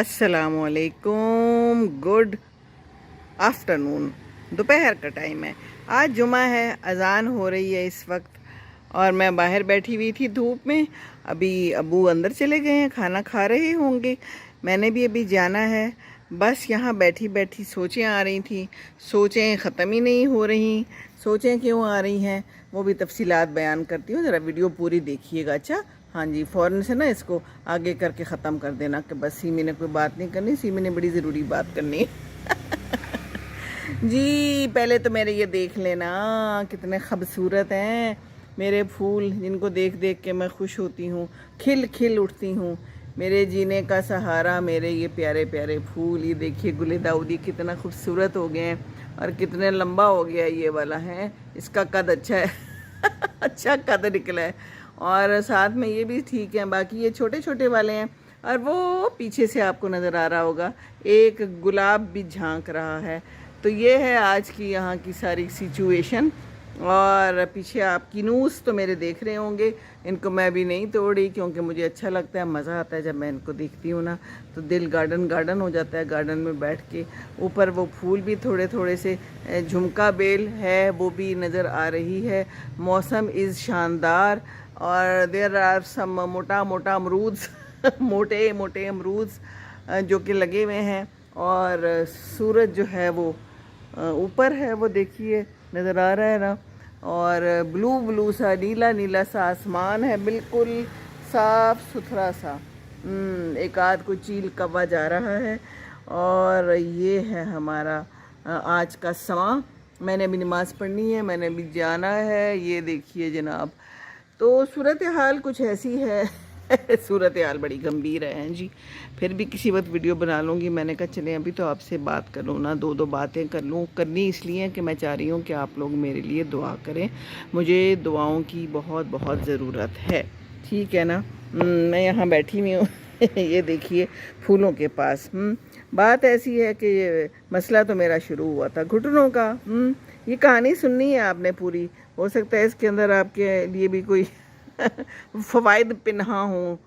अस्सलाम वालेकुम। Good afternoon, दोपहर का टाइम है। आज जुमा है, अज़ान हो रही है इस वक्त और मैं बाहर बैठी हुई थी धूप में। अभी अबू अंदर चले गए हैं, खाना खा रहे होंगे। मैंने भी अभी जाना है। बस यहाँ बैठी बैठी सोचें आ रही थी। सोचें ख़त्म ही नहीं हो रही। सोचें क्यों आ रही हैं वो भी तफसीलात बयान करती हूँ, ज़रा वीडियो पूरी देखिएगा। अच्छा हाँ जी, फ़ौरन से ना इसको आगे करके ख़त्म कर देना कि बस सीमी ने कोई बात नहीं करनी, सीमी ने बड़ी ज़रूरी बात करनी है। जी पहले तो मेरे ये देख लेना कितने खूबसूरत हैं मेरे फूल, जिनको देख देख के मैं खुश होती हूँ, खिल खिल उठती हूँ। मेरे जीने का सहारा मेरे ये प्यारे प्यारे फूल। ये देखिए गुले दाऊदी कितना खूबसूरत हो गए हैं और कितने लंबा हो गया ये वाला है। इसका कद अच्छा है। अच्छा कद निकला है और साथ में ये भी ठीक है। बाकी ये छोटे छोटे वाले हैं और वो पीछे से आपको नज़र आ रहा होगा एक गुलाब भी झांक रहा है। तो ये है आज की यहाँ की सारी सिचुएशन। और पीछे आप किनूस तो मेरे देख रहे होंगे, इनको मैं भी नहीं तोड़ी क्योंकि मुझे अच्छा लगता है, मज़ा आता है जब मैं इनको देखती हूँ ना, तो दिल गार्डन गार्डन हो जाता है। गार्डन में बैठ के ऊपर वो फूल भी थोड़े थोड़े से, झुमका बेल है वो भी नज़र आ रही है। मौसम इज़ शानदार और देयर आर सम मोटा मोटा अमरूद मोटे मोटे अमरूद जो कि लगे हुए हैं। और सूरज जो है वो ऊपर है, वो देखिए नज़र आ रहा है ना। और ब्लू ब्लू सा नीला नीला सा आसमान है, बिल्कुल साफ़ सुथरा सा। एक आध को चील कौवा जा रहा है। और ये है हमारा आज का समा। मैंने भी नमाज़ पढ़नी है, मैंने भी जाना है। ये देखिए जनाब, तो सूरत हाल कुछ ऐसी है। सूरत हाल बड़ी गंभीर है जी। फिर भी किसी वक्त वीडियो बना लूँगी। मैंने कहा चलें अभी तो आपसे बात कर लूँ ना, दो बातें कर लूँ। करनी इसलिए कि मैं चाह रही हूँ कि आप लोग मेरे लिए दुआ करें, मुझे दुआओं की बहुत बहुत ज़रूरत है, ठीक है ना। मैं यहाँ बैठी हुई हूँ ये देखिए फूलों के पास। बात ऐसी है कि ये मसला तो मेरा शुरू हुआ था घुटनों का। ये कहानी सुननी है आपने पूरी, हो सकता है इसके अंदर आपके लिए भी कोई फ़वाइद पिन्हा हो।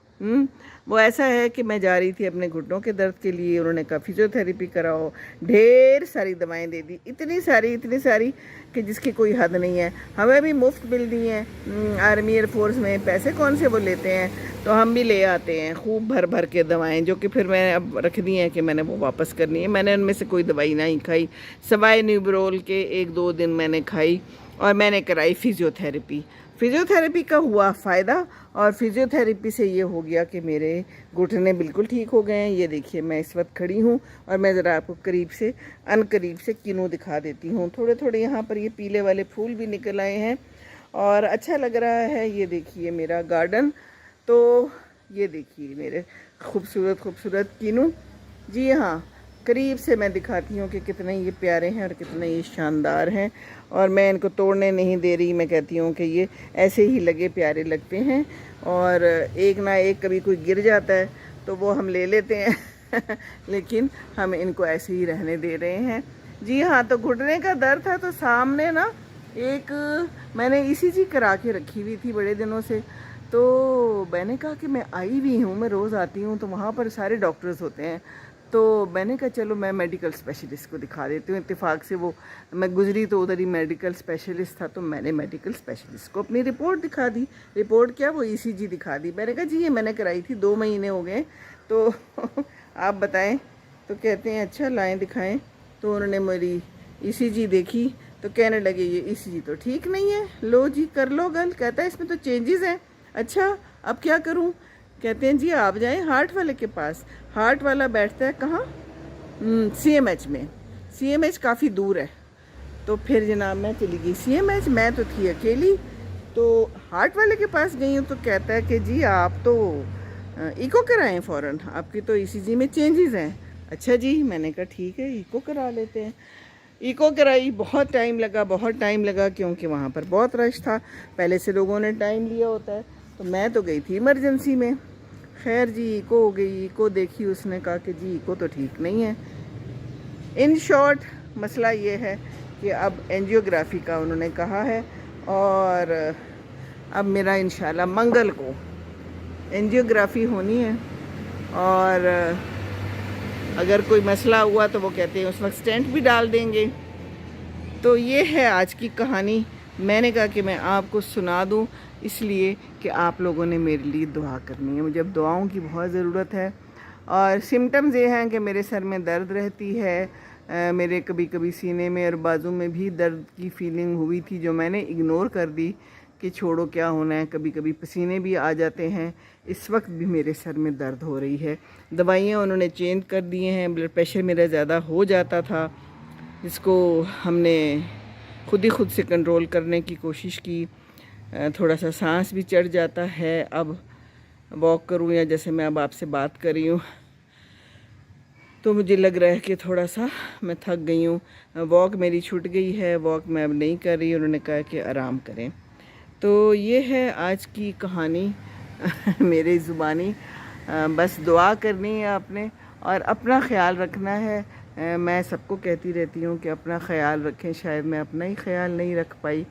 वो ऐसा है कि मैं जा रही थी अपने घुटनों के दर्द के लिए, उन्होंने कहा फिजियोथेरेपी कराओ। ढेर सारी दवाएं दे दी, इतनी सारी कि जिसकी कोई हद नहीं है। हमें भी मुफ्त मिल दी हैं आर्मी एयरफोर्स में, पैसे कौन से वो लेते हैं, तो हम भी ले आते हैं खूब भर भर के दवाएं, जो कि फिर मैंने अब रख दी हैं कि मैंने वो वापस करनी है। मैंने उनमें से कोई दवाई नहीं खाई, सवाए न्यूब्रोल के 1-2 दिन मैंने खाई और मैंने कराई फिजियोथेरेपी। फिजियोथेरेपी का हुआ फ़ायदा और फिजियोथेरेपी से ये हो गया कि मेरे घुटने बिल्कुल ठीक हो गए हैं। ये देखिए मैं इस वक्त खड़ी हूँ और मैं ज़रा आपको करीब से अनकरीब से किनू दिखा देती हूँ। थोड़े थोड़े यहाँ पर ये पीले वाले फूल भी निकल आए हैं और अच्छा लग रहा है। ये देखिए मेरा गार्डन, तो ये देखिए मेरे खूबसूरत खूबसूरत किनू। जी हाँ, करीब से मैं दिखाती हूँ कि कितने ये प्यारे हैं और कितने ये शानदार हैं। और मैं इनको तोड़ने नहीं दे रही, मैं कहती हूँ कि ये ऐसे ही लगे प्यारे लगते हैं और एक ना एक कभी कोई गिर जाता है तो वो हम ले लेते हैं लेकिन हम इनको ऐसे ही रहने दे रहे हैं। जी हाँ, तो घुटने का दर्द था तो सामने ना एक मैंने ECG करा के रखी हुई थी बड़े दिनों से। तो मैंने कहा कि मैं आई हुई हूँ, मैं रोज़ आती हूँ तो वहाँ पर सारे डॉक्टर्स होते हैं, तो मैंने कहा चलो मैं मेडिकल स्पेशलिस्ट को दिखा देती हूँ। इत्तेफाक से वो मैं गुजरी तो उधर ही मेडिकल स्पेशलिस्ट था, तो मैंने मेडिकल स्पेशलिस्ट को अपनी रिपोर्ट दिखा दी। रिपोर्ट क्या, वो ECG दिखा दी। मैंने कहा जी ये मैंने कराई थी, 2 महीने हो गए, तो आप बताएं। तो कहते हैं अच्छा लाएँ दिखाएं। तो उन्होंने मेरी ECG देखी तो कहने लगे ये ECG तो ठीक नहीं है, लो जी कर लो गल। कहता है इसमें तो चेंजेस हैं। अच्छा अब क्या करूँ? कहते हैं जी आप जाएं हार्ट वाले के पास। हार्ट वाला बैठता है कहाँ? CMH में। CMH काफ़ी दूर है। तो फिर जनाब मैं चली गई CMH, मैं तो थी अकेली, तो हार्ट वाले के पास गई हूँ। तो कहता है कि जी आप तो इको कराएं फ़ौरन, आपकी तो ECG में चेंजेस हैं। अच्छा जी, मैंने कहा ठीक है इको करा लेते हैं। इको कराई, बहुत टाइम लगा क्योंकि वहाँ पर बहुत रश था। पहले से लोगों ने टाइम लिया होता है, तो मैं तो गई थी इमरजेंसी में। खैर जी इको हो गई, इको देखी, उसने कहा कि जी इको तो ठीक नहीं है। इन शॉर्ट मसला ये है कि अब एंजियोग्राफी का उन्होंने कहा है और अब मेरा इंशाल्लाह मंगल को एंजियोग्राफी होनी है। और اگر کوئی مسئلہ ہوا تو وہ کہتے ہیں اس وقت سٹینٹ بھی ڈال دیں گے. تو یہ ہے آج کی کہانی. میں نے کہا کہ میں آپ کو سنا دوں اس لیے کہ آپ لوگوں نے میرے لیے دعا کرنی ہے. مجھے اب دعاؤں کی بہت ضرورت ہے. اور سمٹمز یہ ہیں کہ میرے سر میں درد رہتی ہے, میرے کبھی کبھی سینے میں اور بازو میں بھی درد کی فیلنگ ہوئی تھی جو میں نے اگنور کر دی کہ چھوڑو کیا ہونا ہے. کبھی کبھی پسینے بھی آ جاتے ہیں. اس وقت بھی میرے سر میں درد ہو رہی ہے. دوائیاں انہوں نے چینج کر دیے ہیں. بلڈ پریشر میرا زیادہ ہو جاتا تھا, جس کو ہم نے خود سے کنٹرول کرنے کی کوشش کی. تھوڑا سا سانس بھی چڑھ جاتا ہے. اب واک کروں یا جیسے میں اب آپ سے بات کر رہی ہوں تو مجھے لگ رہا ہے کہ تھوڑا سا میں تھک گئی ہوں. واک میری چھوٹ گئی ہے, واک میں اب نہیں کر رہی. انہوں نے کہا کہ آرام کریں. تو یہ ہے آج کی کہانی میری زبانی. بس دعا کرنی ہے آپ نے اور اپنا خیال رکھنا ہے. میں سب کو کہتی رہتی ہوں کہ اپنا خیال رکھیں. شاید میں اپنا ہی خیال نہیں رکھ پائی.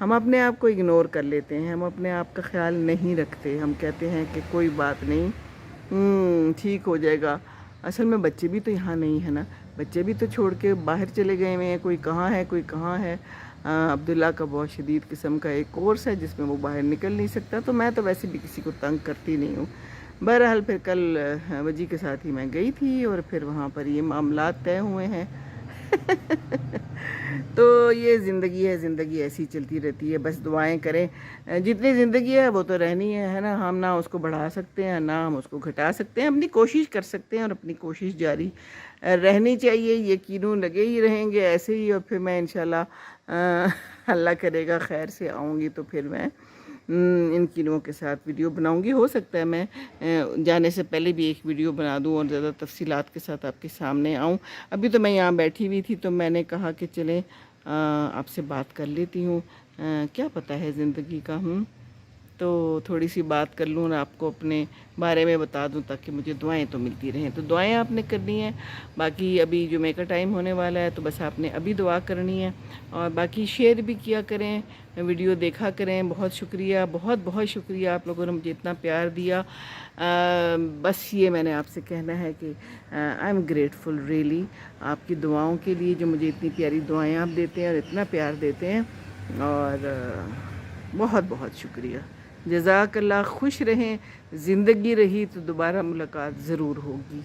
ہم اپنے آپ کو اگنور کر لیتے ہیں, ہم اپنے آپ کا خیال نہیں رکھتے. ہم کہتے ہیں کہ کوئی بات نہیں, ٹھیک ہو جائے گا. اصل میں بچے بھی تو یہاں نہیں ہیں نا, بچے بھی تو چھوڑ کے باہر چلے گئے ہوئے ہیں. کوئی کہاں ہے کوئی کہاں ہے. عبداللہ کا بہت شدید قسم کا ایک کورس ہے جس میں وہ باہر نکل نہیں سکتا. تو میں تو ویسے بھی کسی کو تنگ کرتی نہیں ہوں. بہرحال پھر کل وجی کے ساتھ ہی میں گئی تھی اور پھر وہاں پر یہ معاملات طے ہوئے ہیں. تو یہ زندگی ہے, زندگی ایسی چلتی رہتی ہے. بس دعائیں کریں. جتنی زندگی ہے وہ تو رہنی ہے نا. ہم نہ اس کو بڑھا سکتے ہیں نہ ہم اس کو گھٹا سکتے ہیں. اپنی کوشش کر سکتے ہیں اور اپنی کوشش جاری رہنی چاہیے. یقینوں لگے ہی رہیں گے ایسے ہی. اور پھر میں انشاءاللہ اللہ کرے گا خیر سے آؤں گی تو پھر میں ان کینوں کے ساتھ ویڈیو بناؤں گی. ہو سکتا ہے میں جانے سے پہلے بھی ایک ویڈیو بنا دوں اور زیادہ تفصیلات کے ساتھ آپ کے سامنے آؤں. ابھی تو میں یہاں بیٹھی ہوئی تھی تو میں نے کہا کہ چلیں آپ سے بات کر لیتی ہوں. کیا پتہ ہے زندگی کا, تو تھوڑی سی بات کر لوں اور آپ کو اپنے بارے میں بتا دوں تاکہ مجھے دعائیں تو ملتی رہیں. تو دعائیں آپ نے کرنی ہیں. باقی ابھی جمعہ کا ٹائم ہونے والا ہے تو بس آپ نے ابھی دعا کرنی ہے. اور باقی شیئر بھی کیا کریں, ویڈیو دیکھا کریں. بہت شکریہ, بہت بہت شکریہ. آپ لوگوں نے مجھے اتنا پیار دیا. بس یہ میں نے آپ سے کہنا ہے کہ آئی ایم گریٹفل ریئلی آپ کی دعاؤں کے لیے, جو مجھے اتنی پیاری دعائیں آپ دیتے ہیں اور اتنا پیار دیتے ہیں. اور بہت بہت شکریہ. جزاک اللہ. خوش رہیں. زندگی رہی تو دوبارہ ملاقات ضرور ہوگی.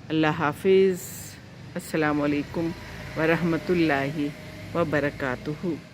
اللہ حافظ. السلام علیکم ورحمۃ اللہ وبرکاتہ.